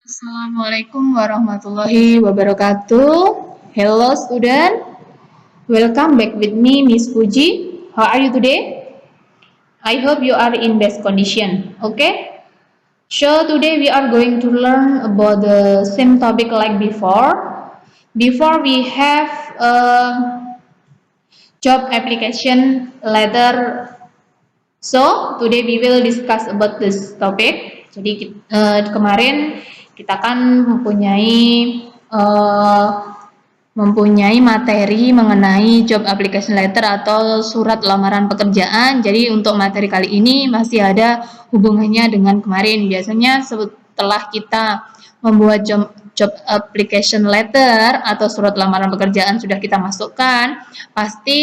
Assalamualaikum warahmatullahi wabarakatuh. Hello student, welcome back with me Miss Puji. How are you today? I hope you are in best condition. Okay? So today we are going to learn about the same topic like before. Before we have a job application letter. So today we will discuss about this topic. Jadi kemarin kita kan mempunyai materi mengenai job application letter atau surat lamaran pekerjaan. Jadi untuk materi kali ini masih ada hubungannya dengan kemarin. Biasanya setelah kita membuat job application letter atau surat lamaran pekerjaan sudah kita masukkan, pasti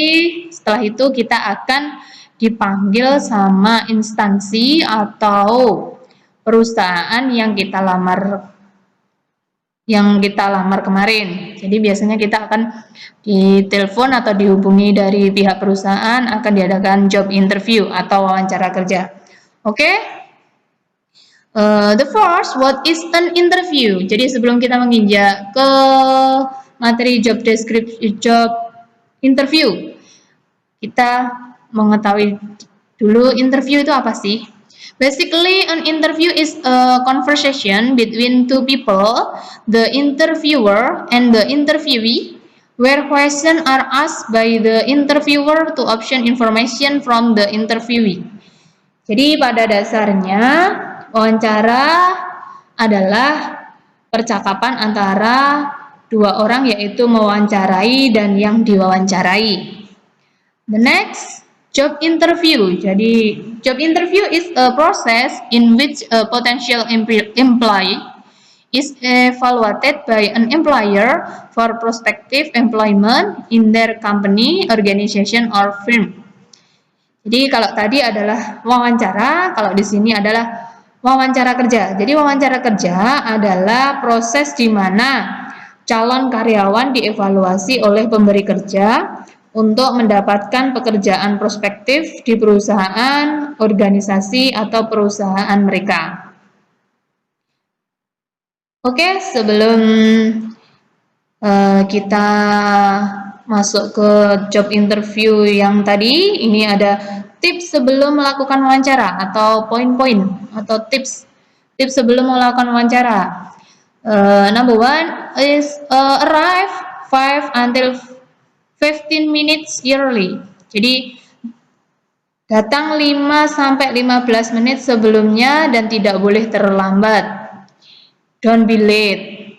setelah itu kita akan dipanggil sama instansi atau perusahaan yang kita lamar kemarin. Jadi biasanya kita akan ditelepon atau dihubungi dari pihak perusahaan, akan diadakan job interview atau wawancara kerja. Oke? The first, what is an interview? Jadi sebelum kita menginjak ke materi job description, job interview, kita mengetahui dulu interview itu apa sih? Basically, an interview is a conversation between two people, the interviewer and the interviewee, where questions are asked by the interviewer to obtain information from the interviewee. Jadi pada dasarnya wawancara adalah percakapan antara dua orang, yaitu mewawancarai dan yang diwawancarai. The next, job interview. Jadi job interview is a process in which a potential employee is evaluated by an employer for prospective employment in their company, organization, or firm. Jadi kalau tadi adalah wawancara, kalau di sini adalah wawancara kerja. Jadi wawancara kerja adalah proses di mana calon karyawan dievaluasi oleh pemberi kerja untuk mendapatkan pekerjaan prospektif di perusahaan, organisasi, atau perusahaan mereka. Oke, sebelum kita masuk ke job interview yang tadi, ini ada tips sebelum melakukan wawancara atau poin-poin atau tips sebelum melakukan wawancara. Number one is arrive 5 until 15 minutes early. Jadi datang 5-15 menit sebelumnya dan tidak boleh terlambat. Don't be late.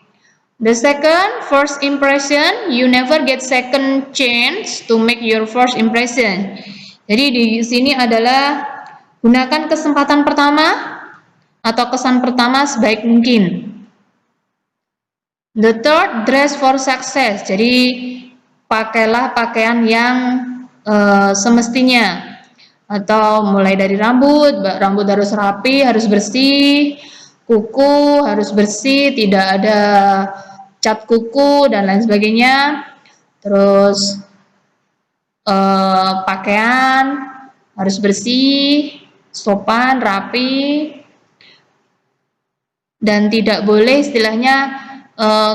The second, first impression, you never get second chance to make your first impression. Jadi di sini adalah gunakan kesempatan pertama atau kesan pertama sebaik mungkin. The third, dress for success. Jadi pakailah pakaian yang semestinya, atau mulai dari rambut harus rapi, harus bersih, kuku harus bersih, tidak ada cat kuku dan lain sebagainya. Terus pakaian harus bersih, sopan, rapi, dan tidak boleh istilahnya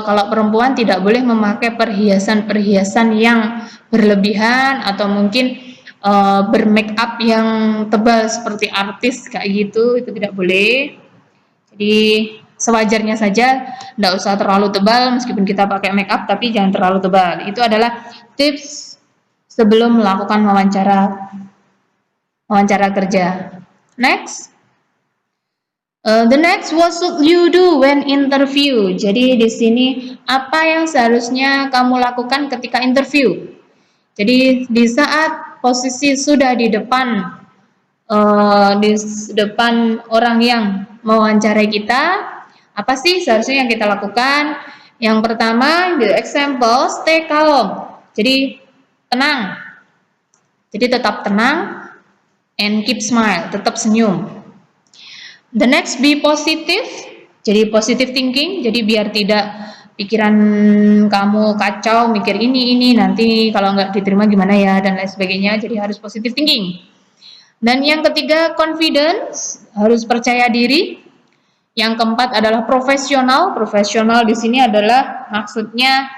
kalau perempuan tidak boleh memakai perhiasan-perhiasan yang berlebihan atau mungkin bermake up yang tebal seperti artis kayak gitu, itu tidak boleh. Jadi sewajarnya saja, tidak usah terlalu tebal meskipun kita pakai make up, tapi jangan terlalu tebal. Itu adalah tips sebelum melakukan wawancara kerja. Next. The next, what should you do when interview? Jadi di sini apa yang seharusnya kamu lakukan ketika interview? Jadi di saat posisi sudah di depan orang yang mewawancarai kita, apa sih seharusnya yang kita lakukan? Yang pertama, the example, stay calm. Jadi tenang. Jadi tetap tenang and keep smile, tetap senyum. The next, be positive. Jadi positive thinking. Jadi biar tidak pikiran kamu kacau, mikir ini nanti kalau nggak diterima gimana ya dan lain sebagainya. Jadi harus positive thinking. Dan yang ketiga, confidence, harus percaya diri. Yang keempat adalah profesional. Profesional di sini adalah maksudnya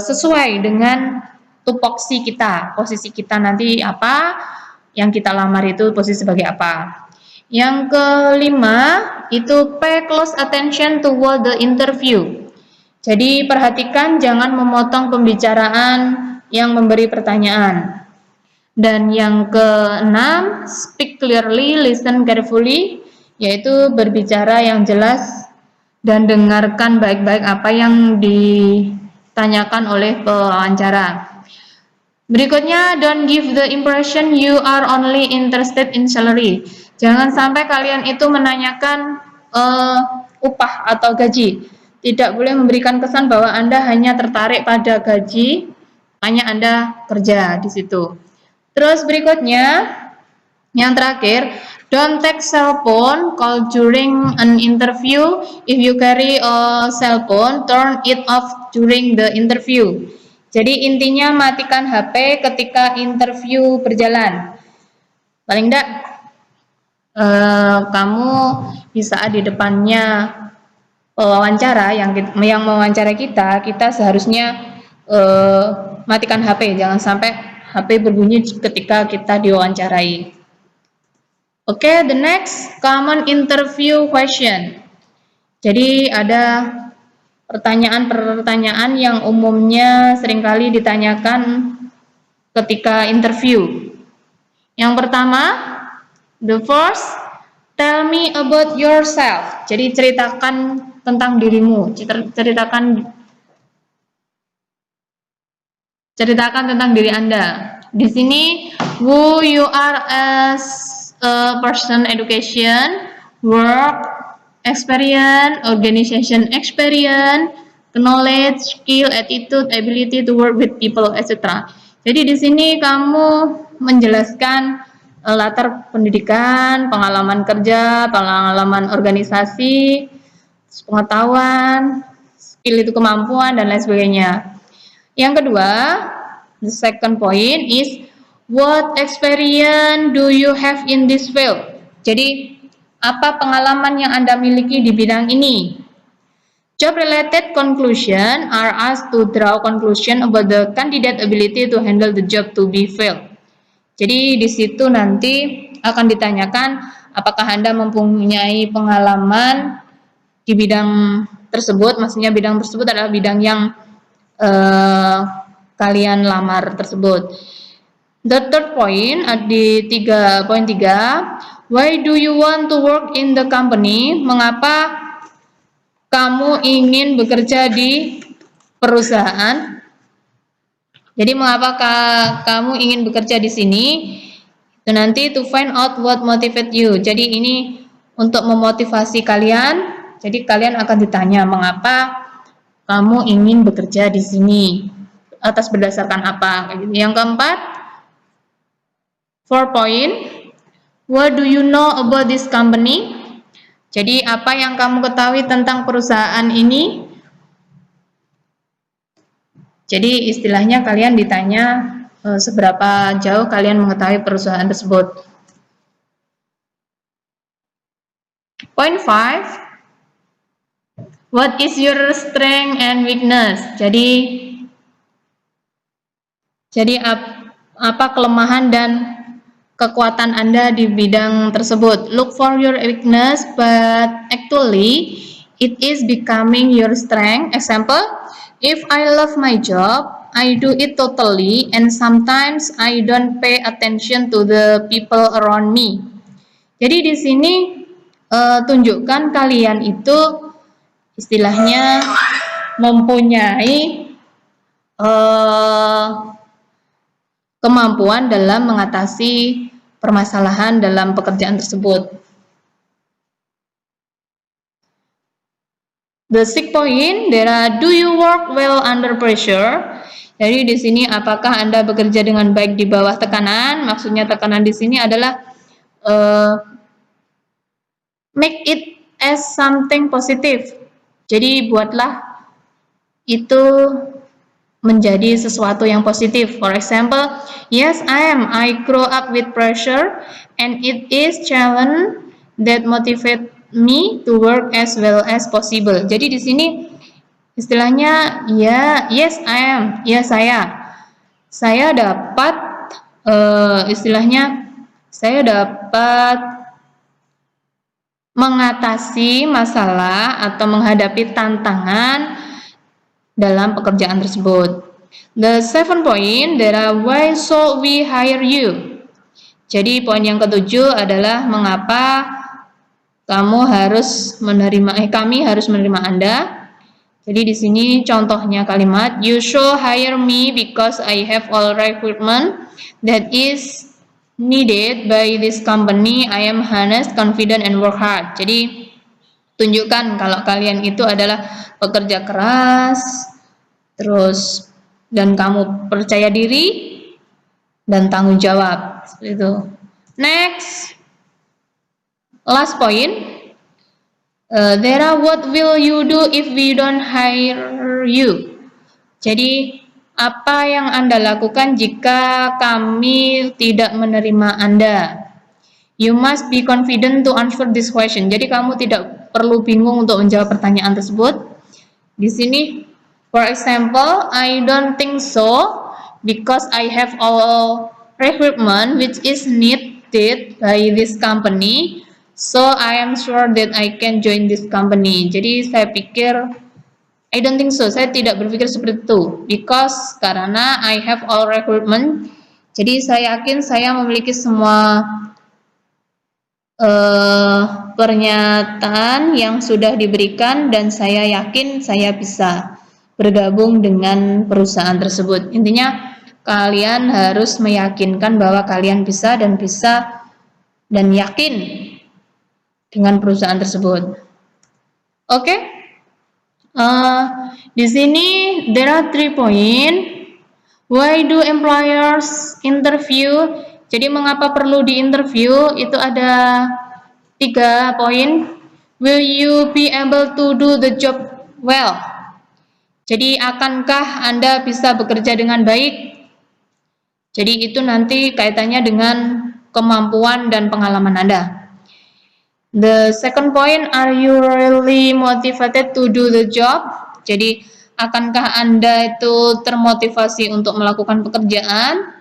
sesuai dengan tupoksi kita, posisi kita nanti apa, yang kita lamar itu posisi sebagai apa. Yang kelima itu pay close attention toward the interview. Jadi perhatikan jangan memotong pembicaraan yang memberi pertanyaan. Dan yang keenam, speak clearly, listen carefully, yaitu berbicara yang jelas dan dengarkan baik-baik apa yang ditanyakan oleh pewawancara. Berikutnya, don't give the impression you are only interested in salary. Jangan sampai kalian itu menanyakan upah atau gaji. Tidak boleh memberikan kesan bahwa Anda hanya tertarik pada gaji, hanya Anda kerja di situ. Terus berikutnya, yang terakhir, don't take cell phone call during an interview. If you carry a cell phone, turn it off during the interview. Jadi intinya matikan HP ketika interview berjalan. Paling enggak, kamu di saat di depannya wawancara yang mewawancara kita seharusnya matikan HP, jangan sampai HP berbunyi ketika kita diwawancarai. Oke, the next common interview question. Jadi ada pertanyaan-pertanyaan yang umumnya seringkali ditanyakan ketika interview. Yang pertama, the first, tell me about yourself. Jadi ceritakan tentang dirimu, ceritakan tentang diri Anda. Di sini, who you are as a person, education, work, experience, organization experience, knowledge, skill, attitude, ability to work with people, etc. Jadi di sini kamu menjelaskan latar pendidikan, pengalaman kerja, pengalaman organisasi, pengetahuan, skill itu kemampuan, dan lain sebagainya. Yang kedua, the second point is what experience do you have in this field? Jadi, apa pengalaman yang Anda miliki di bidang ini? Job related conclusion are asked to draw conclusion about the candidate ability to handle the job to be filled. Jadi, di situ nanti akan ditanyakan apakah Anda mempunyai pengalaman di bidang tersebut, maksudnya bidang tersebut adalah bidang yang kalian lamar tersebut. The third point di 3.3, why do you want to work in the company? Mengapa kamu ingin bekerja di perusahaan? Jadi mengapa kamu ingin bekerja di sini? Itu nanti to find out what motivate you. Jadi ini untuk memotivasi kalian. Jadi kalian akan ditanya mengapa kamu ingin bekerja di sini, atas berdasarkan apa. Yang keempat, 4 point, what do you know about this company? Jadi apa yang kamu ketahui tentang perusahaan ini? Jadi istilahnya kalian ditanya seberapa jauh kalian mengetahui perusahaan tersebut. Point 5, what is your strength and weakness? Jadi apa kelemahan dan kekuatan Anda di bidang tersebut? Look for your weakness, but actually it is becoming your strength. Example, if I love my job, I do it totally, and sometimes I don't pay attention to the people around me. Jadi di sini tunjukkan kalian itu istilahnya mempunyai kemampuan dalam mengatasi permasalahan dalam pekerjaan tersebut. The 6th point, do you work well under pressure? Jadi di sini apakah Anda bekerja dengan baik di bawah tekanan? Maksudnya tekanan di sini adalah make it as something positive. Jadi buatlah itu menjadi sesuatu yang positif. For example, yes, I grow up with pressure and it is challenge that motivate me to work as well as possible. Jadi di sini istilahnya ya, yes I am, ya saya dapat istilahnya saya dapat mengatasi masalah atau menghadapi tantangan dalam pekerjaan tersebut. The 7 point adalah why should we hire you? Jadi poin yang ketujuh adalah mengapa kami harus menerima Anda. Jadi di sini contohnya kalimat you should hire me because I have all recruitment that is needed by this company. I am honest, confident, and work hard. Jadi tunjukkan kalau kalian itu adalah pekerja keras, terus dan kamu percaya diri dan tanggung jawab. Seperti itu. Next, last point. Dera, what will you do if we don't hire you? Jadi, apa yang Anda lakukan jika kami tidak menerima Anda? You must be confident to answer this question. Jadi, kamu tidak perlu bingung untuk menjawab pertanyaan tersebut. Di sini, for example, I don't think so because I have all recruitment which is needed by this company. So I am sure that I can join this company. Jadi saya pikir I don't think so. Saya tidak berpikir seperti itu. Because karena I have all recruitment. Jadi saya yakin saya memiliki semua pernyataan yang sudah diberikan dan saya yakin saya bisa bergabung dengan perusahaan tersebut. Intinya kalian harus meyakinkan bahwa kalian bisa dan yakin dengan perusahaan tersebut. Oke. Di sini there are 3 point. Why do employers interview? Jadi mengapa perlu diinterview? Itu ada 3 poin. Will you be able to do the job well? Jadi akankah Anda bisa bekerja dengan baik? Jadi itu nanti kaitannya dengan kemampuan dan pengalaman Anda. The second point, are you really motivated to do the job? Jadi, akankah Anda itu termotivasi untuk melakukan pekerjaan?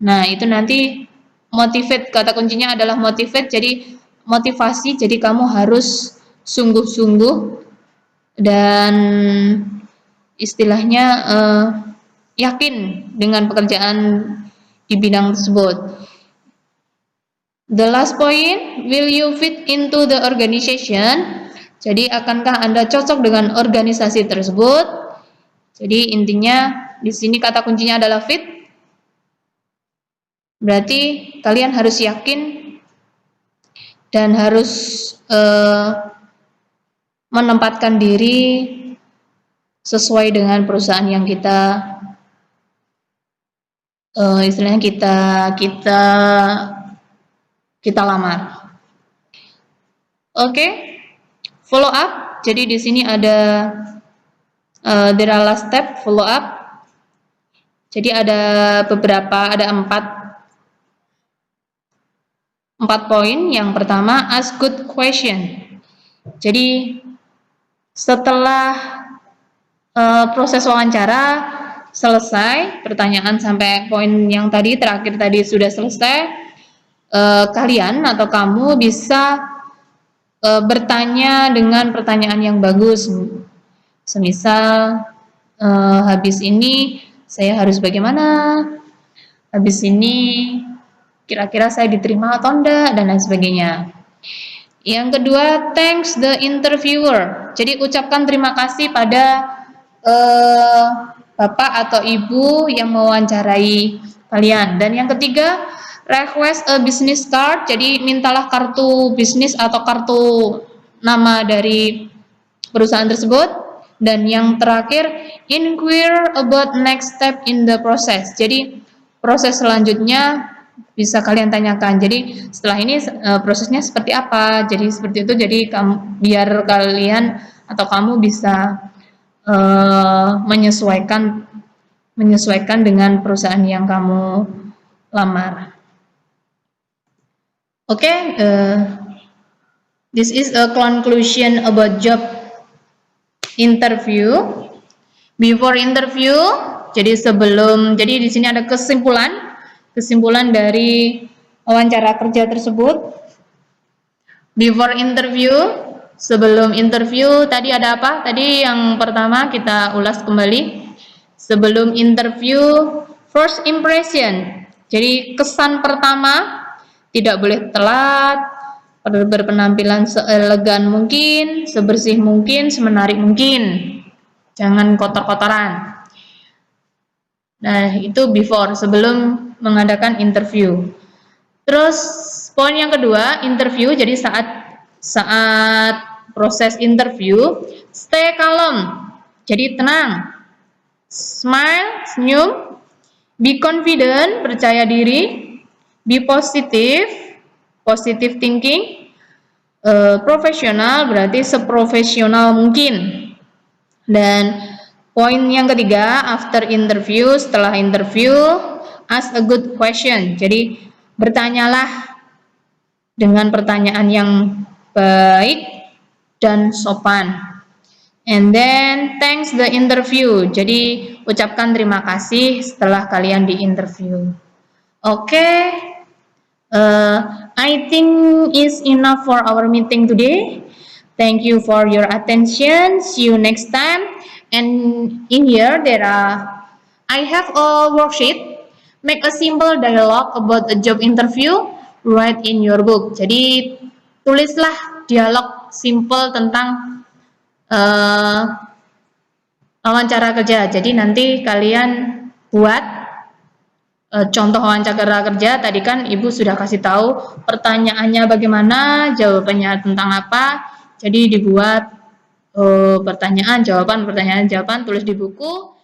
Nah, itu nanti motivate, kata kuncinya adalah motivate, jadi motivasi, jadi kamu harus sungguh-sungguh dan istilahnya yakin dengan pekerjaan di bidang tersebut. The last point, will you fit into the organization? Jadi akankah Anda cocok dengan organisasi tersebut? Jadi intinya di sini kata kuncinya adalah fit. Berarti kalian harus yakin dan harus menempatkan diri sesuai dengan perusahaan yang kita istilahnya kita lamar. Oke. Follow up. Jadi di sini ada there are last step follow up. Jadi ada 4 poin. Yang pertama, ask good question. Jadi setelah proses wawancara selesai, pertanyaan sampai poin yang terakhir tadi sudah selesai, kalian atau kamu bisa bertanya dengan pertanyaan yang bagus. Semisal habis ini saya harus bagaimana? Habis ini kira-kira saya diterima atau enggak, dan lain sebagainya. Yang kedua, thanks the interviewer. Jadi ucapkan terima kasih pada bapak atau ibu yang mewawancarai kalian. Dan yang ketiga, request a business card. Jadi mintalah kartu bisnis atau kartu nama dari perusahaan tersebut. Dan yang terakhir, inquire about next step in the process. Jadi proses selanjutnya bisa kalian tanyakan. Jadi setelah ini prosesnya seperti apa? Jadi seperti itu. Jadi biar kalian atau kamu bisa menyesuaikan dengan perusahaan yang kamu lamar. Oke, This is a conclusion about job interview. Before interview, jadi di sini ada kesimpulan dari wawancara kerja tersebut. Before interview, sebelum interview, tadi ada apa? Tadi yang pertama kita ulas kembali. Sebelum interview, first impression. Jadi kesan pertama, tidak boleh telat, berpenampilan seelegan mungkin, sebersih mungkin, semenarik mungkin. Jangan kotor-kotoran. Nah, itu before, sebelum mengadakan interview. Terus poin yang kedua, interview. Jadi saat proses interview, stay calm. Jadi tenang. Smile, senyum. Be confident, percaya diri. Be positive thinking. Profesional berarti seprofesional mungkin. Dan poin yang ketiga, after interview, setelah interview, ask a good question. Jadi bertanyalah dengan pertanyaan yang baik dan sopan. And then thanks the interview. Jadi ucapkan terima kasih setelah kalian di interview. Oke. I think is enough for our meeting today. Thank you for your attention. See you next time. And in here I have a worksheet. Make a simple dialogue about a job interview. Write in your book. Jadi tulislah dialog simple tentang wawancara kerja. Jadi nanti kalian buat contoh wawancara kerja. Tadi kan Ibu sudah kasih tahu pertanyaannya bagaimana, jawabannya tentang apa. Jadi dibuat pertanyaan, jawaban, tulis di buku.